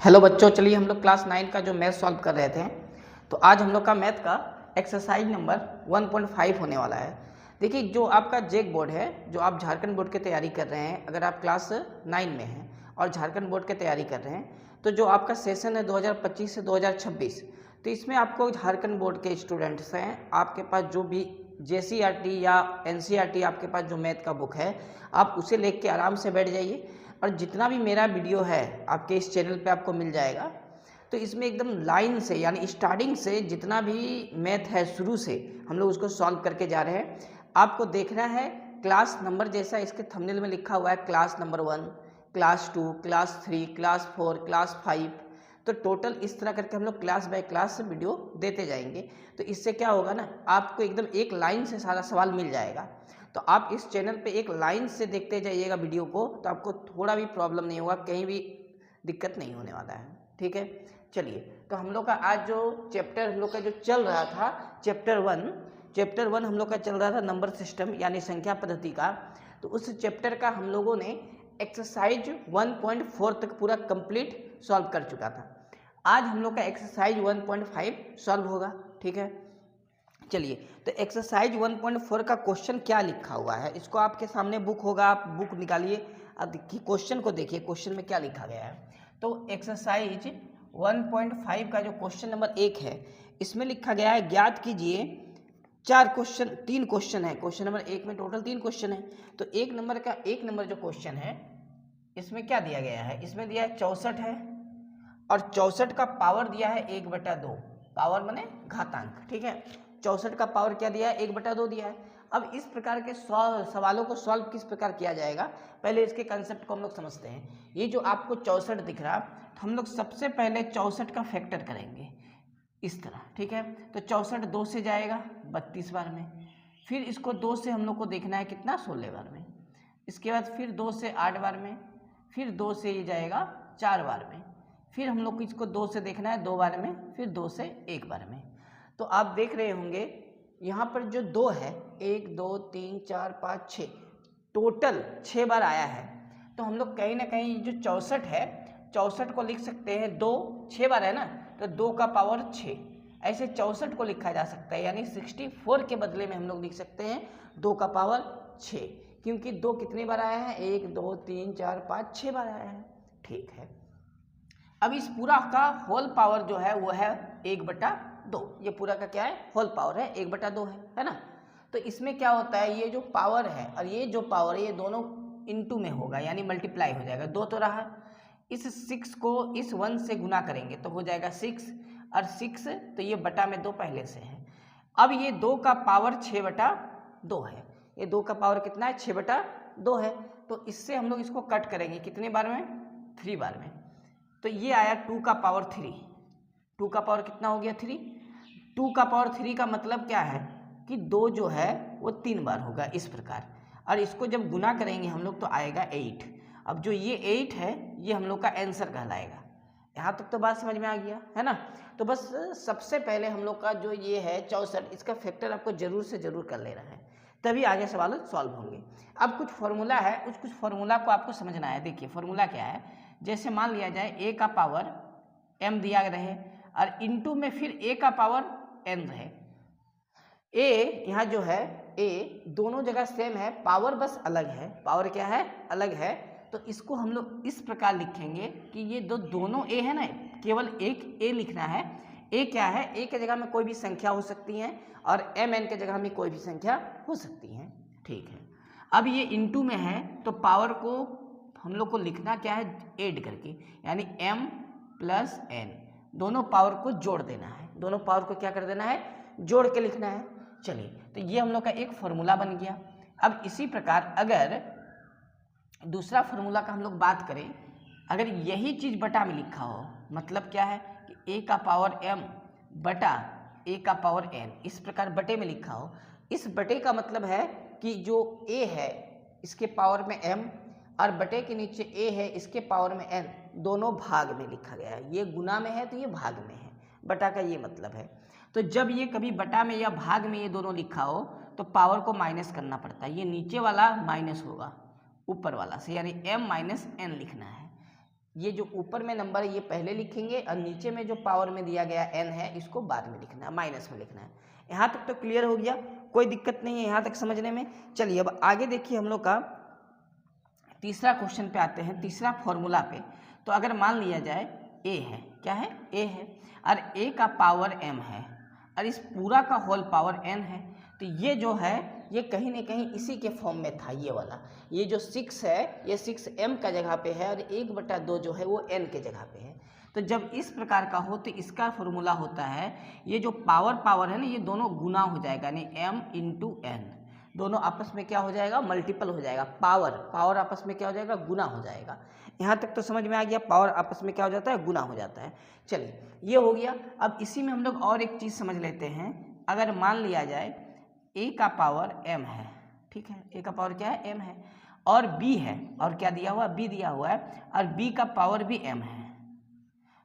Hello बच्चों, चलिए हम लोग क्लास 9 का जो मैथ सॉल्व कर रहे थे। तो आज हम लोग का मैथ का एक्सरसाइज नंबर 1.5 होने वाला है। देखिए, जो आपका जेक बोर्ड है, जो आप झारखंड बोर्ड की तैयारी कर रहे हैं, अगर आप क्लास 9 में हैं और झारखंड बोर्ड की तैयारी कर रहे हैं, तो जो आपका सेशन है 2025 से 2026, तो इसमें आपको झारखंड बोर्ड के स्टूडेंट्स हैं, आपके पास जो भी JCERT या NCERT आपके पास जो मैथ का बुक है, आप उसे लेके के आराम से बैठ जाइए। और जितना भी मेरा वीडियो है आपके इस चैनल पे आपको मिल जाएगा। तो इसमें एकदम लाइन से, यानी स्टार्टिंग से जितना भी मैथ है शुरू से हम लोग उसको सॉल्व करके जा रहे हैं। आपको देखना है क्लास नंबर, जैसा इसके थंबनेल में लिखा हुआ है, class number 1, class 2, class 3, class 4, class 5। तो टोटल इस तरह करके हम लोग क्लास बाय क्लास वीडियो देते जाएंगे। तो इससे क्या होगा ना, आपको एकदम एक लाइन से सारा सवाल मिल जाएगा। तो आप इस चैनल पे एक लाइन से देखते जाइएगा वीडियो को, तो आपको थोड़ा भी प्रॉब्लम नहीं होगा, कहीं भी दिक्कत नहीं होने वाला है। ठीक है, चलिए। तो हम लोग का आज जो चैप्टर हम लोग का जो चल रहा था, चैप्टर 1 हम लोग का चल रहा था नंबर सिस्टम यानी संख्या पद्धति का। तो उस चैप्टर का हम लोगों ने एक्सरसाइज 1.4 तक पूरा कंप्लीट सॉल्व कर चुका था। आज हम लोग का एक्सरसाइज 1.5 सॉल्व होगा। ठीक है, चलिए। तो एक्सरसाइज 1.4 का क्वेश्चन क्या लिखा हुआ है, इसको आपके सामने बुक होगा, आप बुक निकालिए। अब देखिए क्वेश्चन को, देखिए क्वेश्चन में क्या लिखा गया है। तो एक्सरसाइज 1.5 का जो क्वेश्चन नंबर 1 है, इसमें लिखा गया है ज्ञात कीजिए 3 क्वेश्चन है। क्वेश्चन नंबर 1 में टोटल 3 क्वेश्चन है। तो एक नंबर जो क्वेश्चन है, इसमें क्या दिया गया है, इसमें दिया है 64 है, और 64 का पावर दिया है 1/2। पावर माने घातांक। ठीक है, 64 का पावर क्या दिया है, 1/2 दिया है। अब इस प्रकार के सवालों को सॉल्व किस प्रकार किया जाएगा, पहले इसके कंसेप्ट को हम लोग समझते हैं। ये जो आपको 64 दिख रहा, तो हम लोग सबसे पहले 64 का फैक्टर करेंगे इस तरह। ठीक है, तो 64 2 से जाएगा 32 बार में, फिर इसको 2 से हम लोग को देखना है कितना, 16 बार में। इसके बाद फिर 2 से 8 बार में, फिर 2 से ये जाएगा 4 बार में, फिर हम लोग को इसको 2 से देखना है 2 बार में, फिर 2 से 1 बार में। तो आप देख रहे होंगे यहाँ पर जो 2 है, 1 2 3 4 5 6, टोटल 6 बार आया है। तो हम लोग कहीं ना कहीं जो 64 है, 64 को लिख सकते हैं 2, 6 बार है ना, तो 2 का पावर 6, ऐसे 64 को लिखा जा सकता है। यानी 64 के बदले में हम लोग लिख सकते हैं 2 का पावर 6, क्योंकि 2 कितने बार आया है, 1 2 3 4 5 6 बार आया है। ठीक है, अब इस पूरा का होल पावर जो है वो है 1/2। ये पूरा का क्या है, होल पावर है, 1/2 है ना। तो इसमें क्या होता है, ये जो पावर है और ये जो पावर है, ये दोनों इनटू में होगा, यानी मल्टीप्लाई हो जाएगा। 2 तो रहा, इस 6 को इस 1 से गुना करेंगे तो हो जाएगा 6, और 6 तो ये बटा में 2 पहले से है। अब ये 2 का पावर 6/2 है। ये 2 का पावर कितना है, 6/2 है। तो इससे हम लोग इसको कट करेंगे कितने बार में, 3 बार में। तो ये आया 2 का पावर 3। 2 का पावर कितना हो गया, 3। 2 का पावर 3 का मतलब क्या है कि 2 जो है वो 3 बार होगा इस प्रकार। और इसको जब गुना करेंगे हम लोग तो आएगा 8। अब जो ये 8 है, ये हम लोग का आंसर कहलाएगा। यहाँ तक तो बात समझ में आ गया है ना। तो बस सबसे पहले हम लोग का जो ये है 64, इसका फैक्टर आपको जरूर से जरूर कर लेना है, तभी आगे सवाल सॉल्व होंगे। अब कुछ फॉर्मूला है, कुछ फॉर्मूला को आपको समझना है। देखिए फॉर्मूला क्या है, जैसे मान लिया जाए a का पावर m दिया रहे और इनटू में फिर a का पावर n रहे। a यहाँ जो है a दोनों जगह सेम है, पावर बस अलग है। पावर क्या है, अलग है। तो इसको हम लोग इस प्रकार लिखेंगे कि ये दोनों a है ना, केवल एक a लिखना है। a क्या है, a के जगह में कोई भी संख्या हो सकती है और mn के जगह में कोई भी संख्या हो सकती है। ठीक है, अब ये इनटू में है तो पावर को हम लोग को लिखना क्या है, ऐड करके, यानी m प्लस n, दोनों पावर को जोड़ देना है। दोनों पावर को क्या कर देना है, जोड़ के लिखना है। चलिए, तो ये हम लोग का एक फॉर्मूला बन गया। अब इसी प्रकार अगर दूसरा फॉर्मूला का हम लोग बात करें, अगर यही चीज बटा में लिखा हो, मतलब क्या है कि a का पावर m बटा a का पावर n, इस प्रकार बटे में लिखा हो। इस बटे का मतलब है कि जो a है इसके पावर में m और बटे के नीचे a है इसके पावर में n, दोनों भाग में लिखा गया है। ये गुना में है तो ये भाग में है, बटा का ये मतलब है। तो जब ये कभी बटा में या भाग में ये दोनों लिखा हो तो पावर को माइनस करना पड़ता है। ये नीचे वाला माइनस होगा ऊपर वाला से, यानी m - n लिखना है। ये जो ऊपर में नंबर है ये पहले लिखेंगे और नीचे में जो पावर में दिया गया n है इसको बाद में लिखना है, माइनस में लिखना है। यहाँ तक तो क्लियर हो गया, कोई दिक्कत नहीं है यहाँ तक समझने में। चलिए अब आगे देखिए हम लोग का तीसरा क्वेश्चन पे आते हैं, तीसरा फॉर्मूला पे। तो अगर मान लिया जाए a है, क्या है, a है, और a का पावर m है और इस पूरा का होल पावर n है, तो ये जो है ये कहीं ना कहीं इसी के फॉर्म में था, ये वाला, ये जो 6 है ये 6m का जगह पे है और 1/2 जो है वो n के जगह पे है। तो जब इस प्रकार का हो तो इसका फॉर्मूला होता है, ये जो पावर है ना ये दोनों गुना हो जाएगा, यानी m इंटू n, दोनों आपस में क्या हो जाएगा, मल्टीपल हो जाएगा। पावर आपस में क्या हो जाएगा, गुना हो जाएगा। यहाँ तक तो समझ में आ गया, पावर आपस में क्या हो जाता है, गुना हो जाता है। चलिए ये हो गया। अब इसी में हम लोग और एक चीज़ समझ लेते हैं। अगर मान लिया जाए a का पावर m है, ठीक है, a का पावर क्या है, m है, और b है, और क्या दिया हुआ, b दिया हुआ है, और b का पावर भी m है,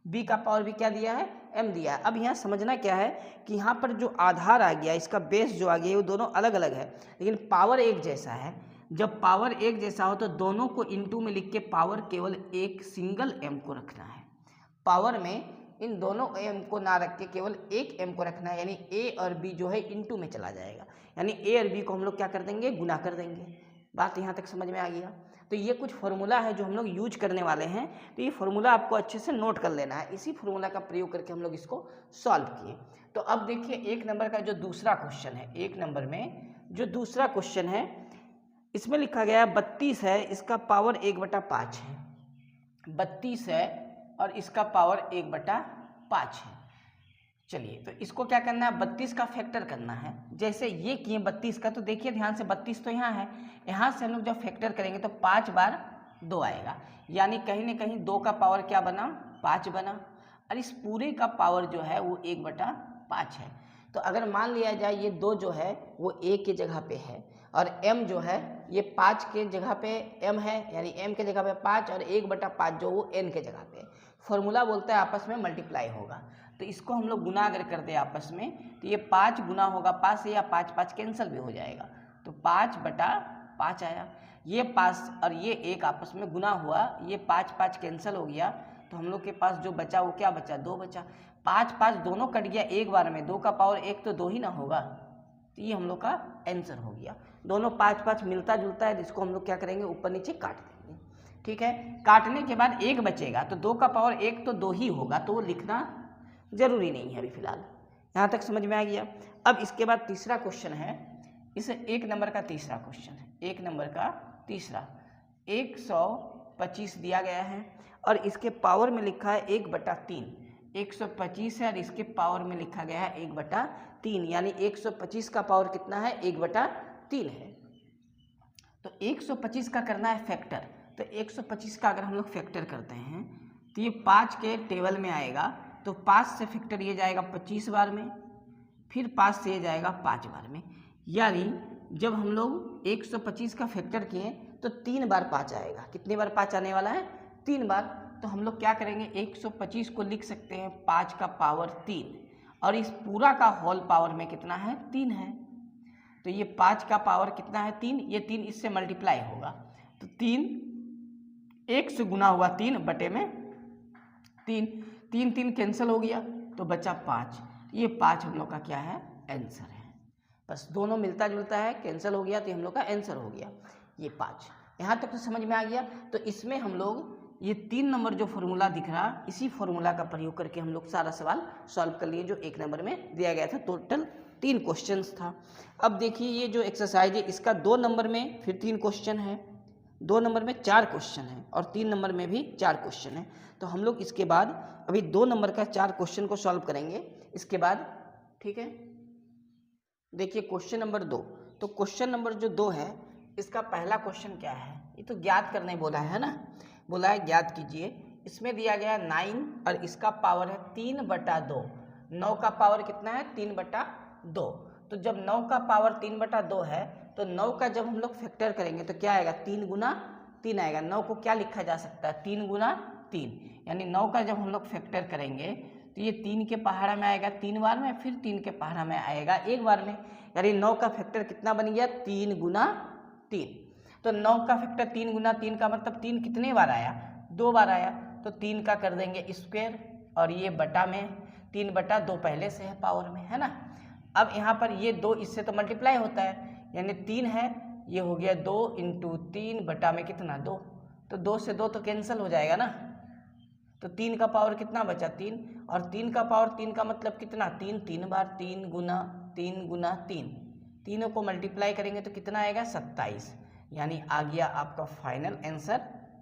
b का पावर भी क्या दिया है, m दिया है। अब यहाँ समझना क्या है कि यहाँ पर जो आधार आ गया, इसका बेस जो आ गया, वो दोनों अलग अलग है लेकिन पावर एक जैसा है। जब पावर एक जैसा हो तो दोनों को इनटू में लिख के पावर केवल एक सिंगल m को रखना है। पावर में इन दोनों m को ना रख के केवल एक m को रखना है, यानी a और b जो है इनटू में चला जाएगा, यानी a और b को हम लोग क्या कर देंगे, गुना कर देंगे। बात यहाँ तक समझ में आ गया। तो ये कुछ फार्मूला है जो हम लोग यूज करने वाले हैं, तो ये फार्मूला आपको अच्छे से नोट कर लेना है। इसी फार्मूला का प्रयोग करके हम लोग इसको सॉल्व किए। तो अब देखिए एक नंबर का जो दूसरा क्वेश्चन है, एक नंबर में जो दूसरा क्वेश्चन है इसमें लिखा गया 32 है, इसका पावर 1/5 है। 32 है और इसका पावर 1/5 है। चलिए तो इसको क्या करना है, 32 का फैक्टर करना है। जैसे ये किए 32 का, तो देखिए ध्यान से 32 तो यहाँ है, यहाँ से हम लोग जब फैक्टर करेंगे तो 5 बार 2 आएगा, यानी कहीं ना कहीं 2 का पावर क्या बना, 5 बना, और इस पूरे का पावर जो है वो 1/5 है। तो अगर मान लिया जाए ये 2 जो है वो a के जगह पे है और m जो है ये 5 के जगह पे m है, यानी m के जगह पे 5 और 1/5 जो वो n के जगह पे। फॉर्मूला बोलता है आपस में मल्टीप्लाई होगा, तो इसको हम लोग गुना अगर कर दे आपस में तो ये 5 गुना होगा 5 से, या 5 कैंसिल भी हो जाएगा, तो 5/5 आया। ये 5 और ये 1 आपस में गुना हुआ, ये 5 कैंसिल हो गया, तो हम लोग के पास जो बचा वो क्या बचा, 2 बचा। 5 दोनों कट गया एक बार में, 2 का पावर 1 तो 2 ही ना होगा, तो ये हम लोग का आंसर हो गया। दोनों 5 मिलता जुलता है, तो इसको हम लोग क्या करेंगे, ऊपर नीचे काट देंगे, ठीक है। काटने के बाद 1 बचेगा, तो 2 का पावर 1 तो 2 ही होगा, तो वो लिखना जरूरी नहीं है अभी फिलहाल। यहाँ तक समझ में आ गया। अब इसके बाद तीसरा क्वेश्चन है, इस एक नंबर का तीसरा क्वेश्चन है, एक नंबर का तीसरा 125 दिया गया है और इसके पावर में लिखा है 1/3। 125 है और इसके पावर में लिखा गया है 1/3, यानी 125 का पावर कितना है, 1/3 है। तो 125 का करना है फैक्टर, तो 125 का अगर हम लोग फैक्टर करते हैं तो ये 5 के टेबल में आएगा, तो 5 से फैक्टर ये जाएगा 25 बार में, फिर 5 से ये जाएगा 5 बार में, यानी जब हम लोग 125 का फैक्टर किए तो 3 बार 5 आएगा। कितनी बार 5 आने वाला है, 3 बार। तो हम लोग क्या करेंगे, 125 को लिख सकते हैं 5 का पावर 3, और इस पूरा का होल पावर में कितना है, 3 है। तो ये 5 का पावर कितना है, 3, ये 3 इससे मल्टीप्लाई होगा, तो 3 1 से गुना हुआ 3 बटे में 3 कैंसिल हो गया, तो बचा 5। ये 5 हम लोग का क्या है, आंसर है। बस दोनों मिलता जुलता है, कैंसिल हो गया, तो हम लोग का आंसर हो गया ये 5। यहाँ तक तो समझ में आ गया। तो इसमें हम लोग ये 3 नंबर जो फॉर्मूला दिख रहा, इसी फॉर्मूला का प्रयोग करके हम लोग सारा सवाल सॉल्व कर लिए जो एक नंबर में दिया गया था। टोटल 3 क्वेश्चंस था। अब देखिए ये जो एक्सरसाइज है इसका 2 नंबर में फिर 3 क्वेश्चन है, 2 नंबर में 4 क्वेश्चन है और 3 नंबर में भी 4 क्वेश्चन है। तो हम लोग इसके बाद अभी 2 नंबर का 4 क्वेश्चन को सॉल्व करेंगे इसके बाद, ठीक है। देखिए क्वेश्चन नंबर 2, तो क्वेश्चन नंबर जो 2 है इसका पहला क्वेश्चन क्या है, ये तो ज्ञात करने बोला है ना, बोला है ज्ञात कीजिए। इसमें दिया गया 9 और इसका पावर है 3/2। 9 का पावर कितना है, 3/2। तो जब 9 का पावर 3/2 है तो 9 का जब हम लोग फैक्टर करेंगे तो क्या आएगा, 3 गुना 3 आएगा। 9 को क्या लिखा जा सकता है, 3 गुना 3, यानी 9 का जब हम लोग फैक्टर करेंगे तो ये 3 के पहाड़ा में आएगा 3 बार में, फिर 3 के पहाड़ा में आएगा 1 बार में, यानी 9 का फैक्टर कितना बन गया, 3 गुना 3। तो 9 का फैक्टर 3 गुना 3 का मतलब 3 कितने बार आया, 2 बार आया। तो 3 का कर देंगे स्क्वायर और ये बटा में 3/2 पहले से है पावर में, है ना। अब यहाँ पर ये 2 इससे तो मल्टीप्लाई होता है, यानी 3 है, ये हो गया 2 × 3 बटा में कितना 2, तो 2 से 2 तो कैंसिल हो जाएगा ना, तो 3 का पावर कितना बचा 3, और 3 का पावर 3 का मतलब कितना 3, 3 बार 3 गुना 3, तीनों को मल्टीप्लाई करेंगे तो कितना आएगा 27, यानी आ गया आपका फाइनल आंसर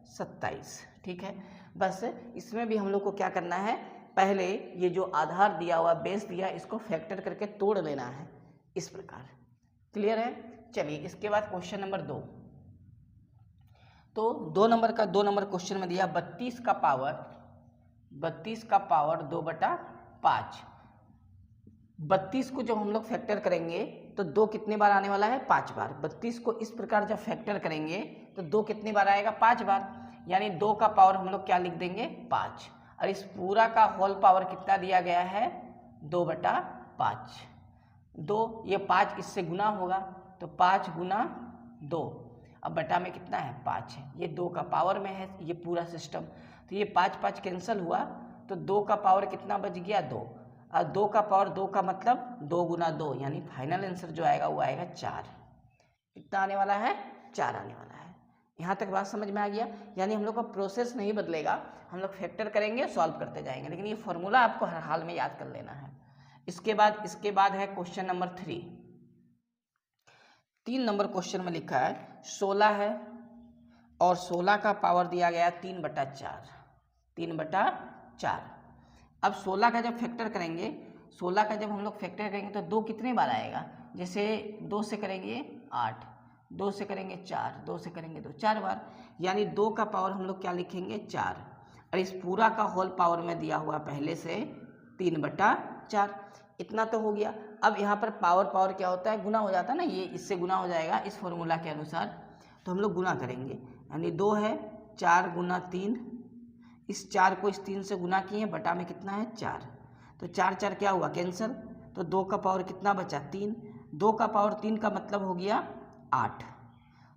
27। ठीक है, बस इसमें भी हम लोग को क्या करना है, पहले ये जो आधार दिया हुआ बेस दिया इसको फैक्टर करके तोड़ लेना है इस प्रकार। क्लियर है। चलिए इसके बाद क्वेश्चन नंबर 2। तो 2 नंबर क्वेश्चन में दिया 32 का पावर 2/5। 32 को जब हम लोग फैक्टर करेंगे तो 2 कितने बार आने वाला है 5 बार। 32 को इस प्रकार जब फैक्टर करेंगे तो 2 कितनी बार आएगा 5 बार, यानी 2 का पावर हम लोग क्या लिख देंगे 5, और इस पूरा का होल पावर कितना दिया गया है 2/5। 2 ये 5 इससे गुना होगा तो 5 गुना 2, अब बटा में कितना है 5 है, ये 2 का पावर में है ये पूरा सिस्टम, तो ये 5 कैंसिल हुआ तो 2 का पावर कितना बच गया 2, और 2 का पावर 2 का मतलब 2 गुना 2, यानी फाइनल आंसर जो आएगा वो आएगा 4। कितना आने वाला है 4 आने वाला है। यहाँ तक बात समझ में आ गया, यानी हम लोग का प्रोसेस नहीं बदलेगा, हम लोग फैक्टर करेंगे सॉल्व करते जाएंगे, लेकिन ये फॉर्मूला आपको हर हाल में याद कर लेना है। इसके बाद है क्वेश्चन नंबर 3। 3 नंबर क्वेश्चन में लिखा है 16 है और 16 का पावर दिया गया 3/4। 3/4। अब 16 का जब फैक्टर करेंगे, 16 का जब हम लोग फैक्टर करेंगे तो 2 कितने बार आएगा, जैसे 2 से करेंगे 8, 2 से करेंगे 4, 2 से करेंगे 2, 4 बार, यानी 2 का पावर हम लोग क्या लिखेंगे 4, और इस पूरा का होल पावर में दिया हुआ पहले से 3/4। इतना तो हो गया। अब यहाँ पर पावर क्या होता है गुना हो जाता है ना, ये इससे गुना हो जाएगा इस फॉर्मूला के अनुसार, तो हम लोग गुना करेंगे, यानी 2 है 4 गुना 3, इस 4 को इस 3 से गुना किए, बटा में कितना है 4, तो 4 क्या हुआ कैंसिल, तो 2 का पावर कितना बचा 3, 2 का पावर 3 का मतलब हो गया 8,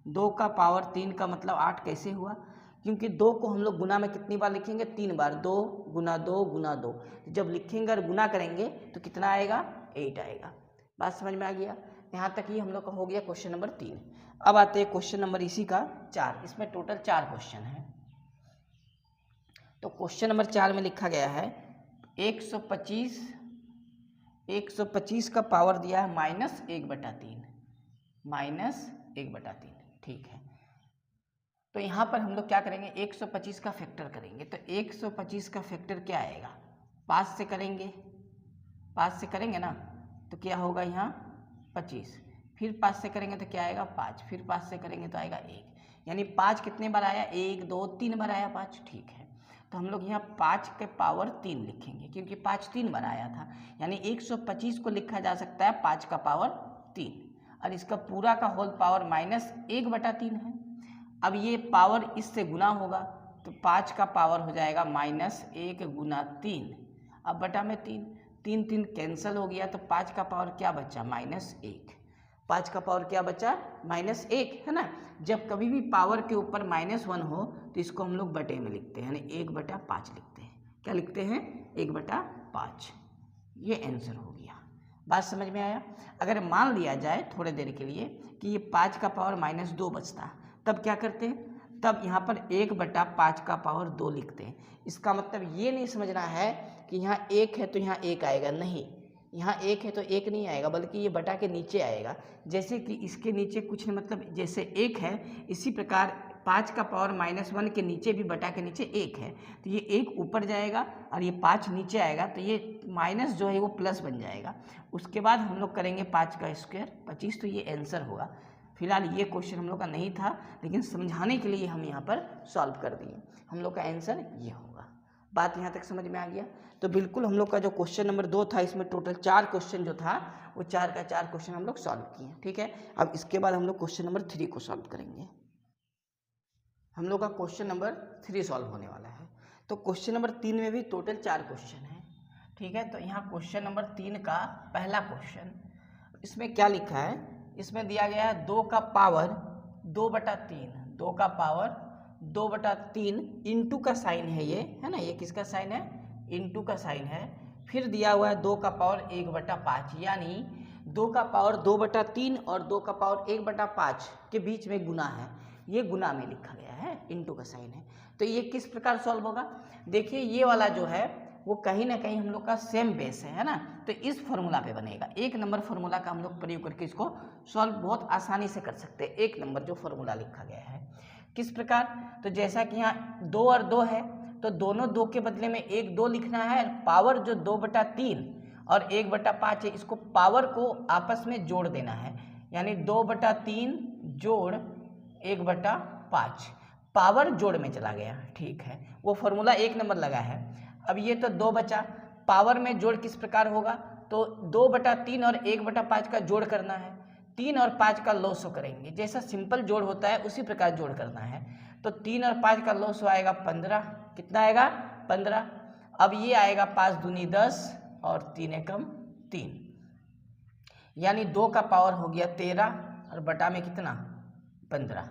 2 का पावर 3 का मतलब 8 कैसे हुआ, क्योंकि 2 को हम लोग गुना में कितनी बार लिखेंगे 3 बार, 2 गुना 2 गुना 2, जब लिखेंगे और गुना करेंगे तो कितना आएगा 8 आएगा। बात समझ में आ गया। यहाँ तक ही हम लोग का हो गया क्वेश्चन नंबर 3। अब आते हैं क्वेश्चन नंबर इसी का 4, इसमें टोटल 4 क्वेश्चन है। तो क्वेश्चन नंबर 4 में लिखा गया है 125 का पावर दिया है -1/3। ठीक है, तो यहाँ पर हम लोग क्या करेंगे 125 का फैक्टर करेंगे, तो 125 का फैक्टर क्या आएगा 5 से करेंगे ना, तो क्या होगा यहाँ 25, फिर 5 से करेंगे तो क्या आएगा 5, फिर 5 से करेंगे तो आएगा 1, यानी 5 कितने बार आया 1 2 3 बार आया 5। ठीक है, तो हम लोग यहाँ 5 के पावर 3 लिखेंगे, क्योंकि 5 3 बार आया था, यानी 125 को लिखा जा सकता है 5 का पावर 3, और इसका पूरा का होल पावर -1/3 है। अब ये पावर इससे गुना होगा तो 5 का पावर हो जाएगा -1 गुना 3, अब बटा में 3, 3 कैंसिल हो गया, तो 5 का पावर क्या बचा -1, 5 का पावर क्या बचा -1, है ना। जब कभी भी पावर के ऊपर -1 हो तो इसको हम लोग बटे में लिखते हैं, यानी 1/5 लिखते हैं। क्या लिखते हैं 1/5, ये आंसर हो गया। बात समझ में आया। अगर मान लिया जाए थोड़ी देर के लिए कि ये 5 का पावर -2 बचता, तब क्या करते हैं, तब यहाँ पर 1/5 का पावर 2 लिखते हैं। इसका मतलब ये नहीं समझना है कि यहाँ 1 है तो यहाँ 1 आएगा, नहीं, यहाँ 1 है तो 1 नहीं आएगा, बल्कि ये बटा के नीचे आएगा। जैसे कि इसके नीचे कुछ नहीं, मतलब जैसे 1 है, इसी प्रकार 5 का पावर -1 के नीचे भी बटा के नीचे 1 है, तो ये 1 ऊपर जाएगा और ये 5 नीचे आएगा, तो ये माइनस जो है वो प्लस बन जाएगा। उसके बाद हम लोग करेंगे 5 का स्क्वायर 25, तो ये आंसर होगा। फिलहाल ये क्वेश्चन हम लोग का नहीं था, लेकिन समझाने के लिए हम यहाँ पर सॉल्व कर दिए, हम लोग का आंसर ये होगा। बात यहाँ तक समझ में आ गया। तो बिल्कुल हम लोग का जो क्वेश्चन नंबर 2 था, इसमें टोटल 4 क्वेश्चन जो था वो 4 का 4 क्वेश्चन हम लोग सॉल्व किए। ठीक है, अब इसके बाद हम लोग क्वेश्चन नंबर 3 को सॉल्व करेंगे। हम लोग का क्वेश्चन नंबर 3 सॉल्व होने वाला है। तो क्वेश्चन नंबर 3 में भी टोटल 4 क्वेश्चन है। ठीक है, तो यहाँ क्वेश्चन नंबर 3 का पहला क्वेश्चन, इसमें क्या लिखा है, इसमें दिया गया है 2 का पावर 2/3, 2 का पावर 2/3 इंटू का साइन है ये, है ना, ये किसका साइन है, इंटू का साइन है। फिर दिया हुआ है 2 का पावर 1/5, यानी 2 का पावर 2/3 और 2 का पावर 1/5 के बीच में गुना है, ये गुना में लिखा गया है, इंटू का साइन है। तो ये किस प्रकार सॉल्व होगा, देखिए ये वाला जो है वो कहीं ना कहीं हम लोग का सेम बेस है ना, तो इस फॉर्मूला पे बनेगा। 1 नंबर फॉर्मूला का हम लोग प्रयोग करके इसको सॉल्व बहुत आसानी से कर सकते हैं। 1 नंबर जो फॉर्मूला लिखा गया है किस प्रकार, तो जैसा कि यहाँ 2 और 2 है तो दोनों 2 के बदले में 1 2 लिखना है। पावर जो 2/3 और 1/5 है, इसको पावर को आपस में जोड़ देना है, यानी 2/3 जोड़ 1/5, पावर जोड़ में चला गया, ठीक है, वो फॉर्मूला 1 नंबर लगा है। अब ये तो 2 बचा, पावर में जोड़ किस प्रकार होगा, तो 2/3 और 1/5 का जोड़ करना है, 3 और 5 का लॉस करेंगे, जैसा सिंपल जोड़ होता है उसी प्रकार जोड़ करना है। तो 3 और 5 का लॉस आएगा 15, कितना आएगा 15। अब ये आएगा 5 दूनी 10 और 3 एकम 3, यानी 2 का पावर हो गया 13 और बटा में कितना 15,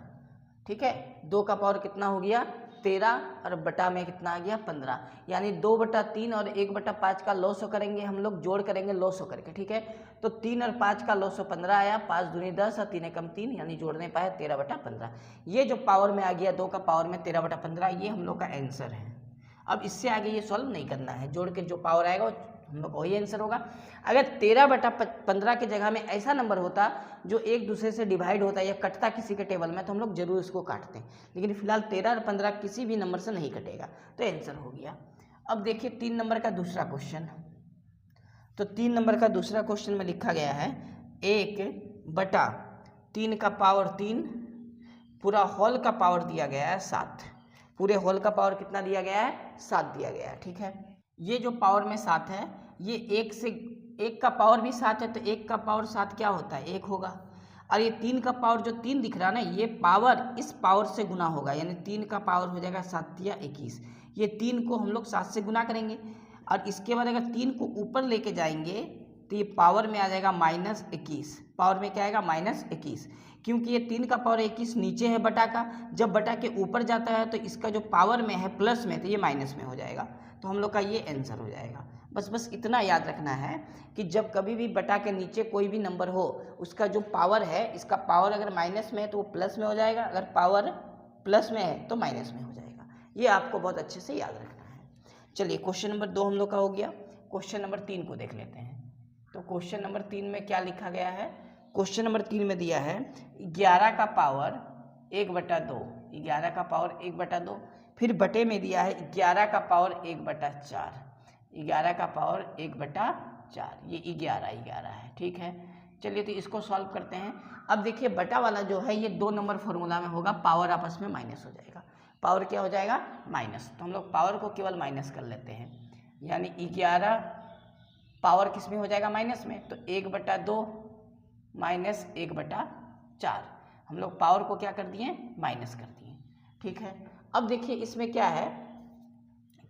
ठीक है, 2 का पावर कितना हो गया 13 और बटा में कितना आ गया 15, यानी 2/3 और 1/5 का लॉस करेंगे हम लोग, जोड़ करेंगे लॉस करके, ठीक है। तो 3 और 5 का लॉस 15 आया, 5 दूनी 10 और 3 एकम 3, यानी जोड़ने पाए 13/15। ये जो पावर में आ गया 2 का पावर में 13/15, ये हम लोग का आंसर है। अब इससे आगे ये सॉल्व नहीं करना है, जोड़ के जो पावर आएगा वो हम लोग वही आंसर होगा। अगर 13/15 की जगह में ऐसा नंबर होता जो एक दूसरे से डिवाइड होता या कटता किसी के टेबल में, तो हम लोग जरूर इसको काटते हैं, लेकिन फिलहाल 13 और 15 किसी भी नंबर से नहीं कटेगा, तो आंसर हो गया। अब देखिए 3 नंबर का दूसरा क्वेश्चन, तो 3 नंबर का दूसरा क्वेश्चन में लिखा गया है 1/3 का पावर 3, पूरा होल का पावर दिया गया है 7, पूरे होल का पावर कितना दिया गया है 7 दिया गया है, ठीक है। ये जो पावर में 7 है, ये 1 का पावर भी 7 है, तो 1 का पावर 7 क्या होता है 1 होगा, और ये 3 का पावर जो 3 दिख रहा है ना, ये पावर इस पावर से गुना होगा, यानी 3 का पावर हो जाएगा 7 या 21, ये 3 को हम लोग 7 से गुना करेंगे, और इसके बाद अगर 3 को ऊपर लेके जाएंगे तो ये पावर में आ जाएगा -21, पावर में क्या आएगा -21, क्योंकि ये 3 का पावर 21 नीचे है बटा का, जब बटा के ऊपर जाता है तो इसका जो पावर में है प्लस में, तो ये माइनस में हो जाएगा, तो हम लोग का ये आंसर हो जाएगा। बस इतना याद रखना है कि जब कभी भी बटा के नीचे कोई भी नंबर हो, उसका जो पावर है, इसका पावर अगर माइनस में है तो वो प्लस में हो जाएगा, अगर पावर प्लस में है तो माइनस में हो जाएगा, ये आपको बहुत अच्छे से याद रखना है। चलिए क्वेश्चन नंबर 2 हम लोग का हो गया, क्वेश्चन नंबर 3 को देख लेते हैं। तो क्वेश्चन नंबर 3 में क्या लिखा गया है, क्वेश्चन नंबर 3 में दिया है 11 का पावर 1/2, 11 का पावर 1/2, फिर बटे में दिया है 11 का पावर 1/4, 11 का पावर 1/4, ये 11 है, ठीक है। चलिए तो इसको सॉल्व करते हैं। अब देखिए बटा वाला जो है ये 2 नंबर फॉर्मूला में होगा, पावर आपस में माइनस हो जाएगा, पावर क्या हो जाएगा माइनस, तो हम लोग पावर को केवल माइनस कर लेते हैं, यानी 11 पावर किस में हो जाएगा माइनस में, तो 1/2 माइनस 1/4, हम लोग पावर को क्या कर दिए माइनस कर दिए, ठीक है। अब देखिए इसमें क्या है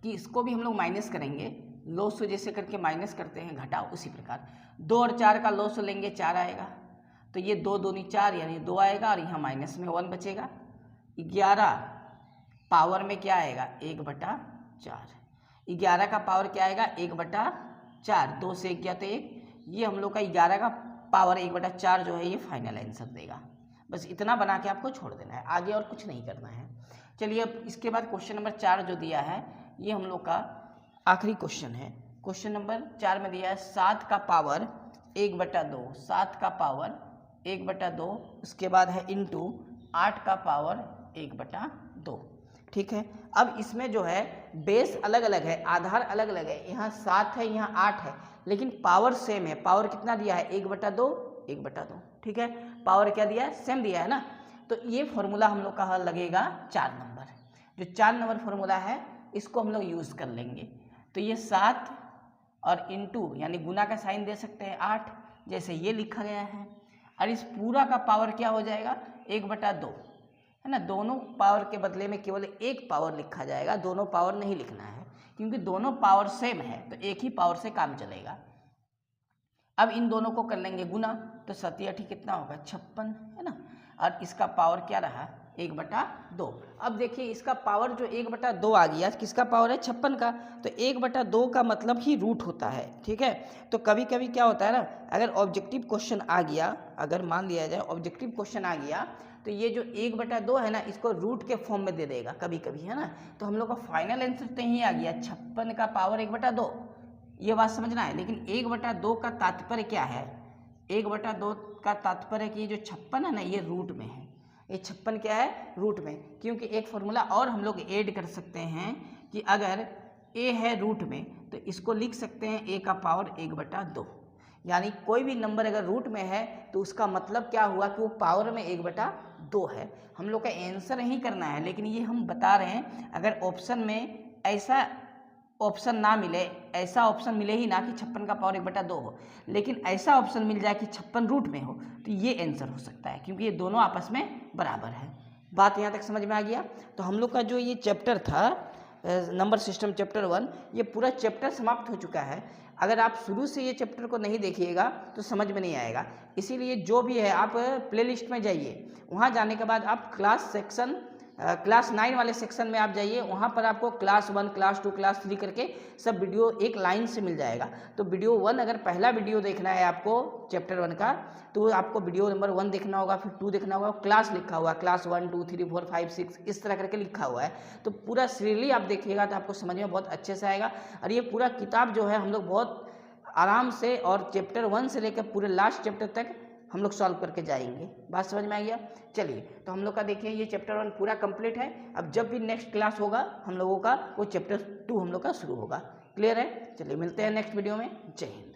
कि इसको भी हम लोग माइनस करेंगे, लॉस जैसे करके माइनस करते हैं घटाओ, उसी प्रकार 2 और 4 का लॉस लेंगे 4 आएगा, तो ये 2 दूनी 4 यानी 2 आएगा, और यहाँ माइनस में 1 बचेगा। 11 पावर में क्या आएगा 1/4, 11 का पावर क्या आएगा 1/4, 2 से 1 गया तो 1, ये हम लोग का 11 का पावर 1/4 जो है ये फाइनल आंसर देगा। बस इतना बना के आपको छोड़ देना है, आगे और कुछ नहीं करना है। चलिए अब इसके बाद क्वेश्चन नंबर 4 जो दिया है ये हम लोग का आखिरी क्वेश्चन है। क्वेश्चन नंबर 4 में दिया है 7 का पावर 1/2, 7 का पावर 1/2, उसके बाद है इंटू 8 का पावर 1/2, ठीक है। अब इसमें जो है बेस अलग अलग है, आधार अलग अलग है, यहाँ 7 है यहाँ 8 है, लेकिन पावर सेम है। पावर कितना दिया है 1/2, 1/2, ठीक है। पावर क्या दिया है सेम दिया है ना, तो ये फॉर्मूला हम लोग का लगेगा 4 नंबर, जो 4 नंबर फॉर्मूला है इसको हम लोग यूज़ कर लेंगे। तो ये 7 और इंटू यानी गुना का साइन दे सकते हैं 8, जैसे ये लिखा गया है, और इस पूरा का पावर क्या हो जाएगा 1/2, है ना। दोनों पावर के बदले में केवल एक पावर लिखा जाएगा, दोनों पावर नहीं लिखना है, क्योंकि दोनों पावर सेम है तो एक ही पावर से काम चलेगा। अब इन दोनों को कर लेंगे गुना, तो 7 8 कितना होगा 56, है ना, और इसका पावर क्या रहा 1/2। अब देखिए इसका पावर जो 1/2 आ गया, किसका पावर है? 56 का। तो 1/2 का मतलब ही रूट होता है, ठीक है। तो कभी कभी क्या होता है ना, अगर ऑब्जेक्टिव क्वेश्चन आ गया, अगर मान लिया जाए ऑब्जेक्टिव क्वेश्चन आ गया, तो ये जो 1/2 है ना, इसको रूट के फॉर्म में दे देगा कभी कभी, है ना। तो हम लोग का फाइनल आंसर तो यही आ गया, 56 का पावर 1/2। ये बात समझना है। लेकिन 1/2 का तात्पर्य क्या है? 1/2 का तात्पर्य कि ये जो 56 है ना, ये रूट में है। ये 56 क्या है? रूट में। क्योंकि एक फॉर्मूला और हम लोग ऐड कर सकते हैं कि अगर a है रूट में, तो इसको लिख सकते हैं a का पावर 1/2। यानी कोई भी नंबर अगर रूट में है तो उसका मतलब क्या हुआ कि वो पावर में 1/2 है। हम लोग का आंसर ही करना है, लेकिन ये हम बता रहे हैं अगर ऑप्शन में ऐसा ऑप्शन ना मिले, ऐसा ऑप्शन मिले ही ना कि 56 का पावर 1/2 हो, लेकिन ऐसा ऑप्शन मिल जाए कि 56 रूट में हो, तो ये आंसर हो सकता है, क्योंकि ये दोनों आपस में बराबर है। बात यहाँ तक समझ में आ गया। तो हम लोग का जो ये चैप्टर था नंबर सिस्टम चैप्टर 1, ये पूरा चैप्टर समाप्त हो चुका है। अगर आप शुरू से ये चैप्टर को नहीं देखिएगा तो समझ में नहीं आएगा। इसीलिए जो भी है आप प्लेलिस्ट में जाइए, वहाँ जाने के बाद आप क्लास 9 वाले सेक्शन में आप जाइए, वहाँ पर आपको क्लास 1, क्लास 2, क्लास 3 करके सब वीडियो एक लाइन से मिल जाएगा। तो वीडियो 1, अगर पहला वीडियो देखना है आपको चैप्टर 1 का, तो आपको वीडियो नंबर 1 देखना होगा, फिर 2 देखना होगा। क्लास लिखा हुआ है, क्लास 1, 2, 3, 4, 5, 6 इस तरह करके लिखा हुआ है। तो पूरा सीरियली आप देखिएगा तो आपको समझ में बहुत अच्छे से आएगा। और ये पूरा किताब जो है हम लोग बहुत आराम से, और चैप्टर 1 से लेकर पूरे लास्ट चैप्टर तक हम लोग सॉल्व करके जाएंगे। बात समझ में आ गया? चलिए, तो हम लोग का देखिए ये चैप्टर 1 पूरा कंप्लीट है। अब जब भी नेक्स्ट क्लास होगा हम लोगों का, वो चैप्टर 2 हम लोग का शुरू होगा। क्लियर है? चलिए मिलते हैं नेक्स्ट वीडियो में। जय हिंद।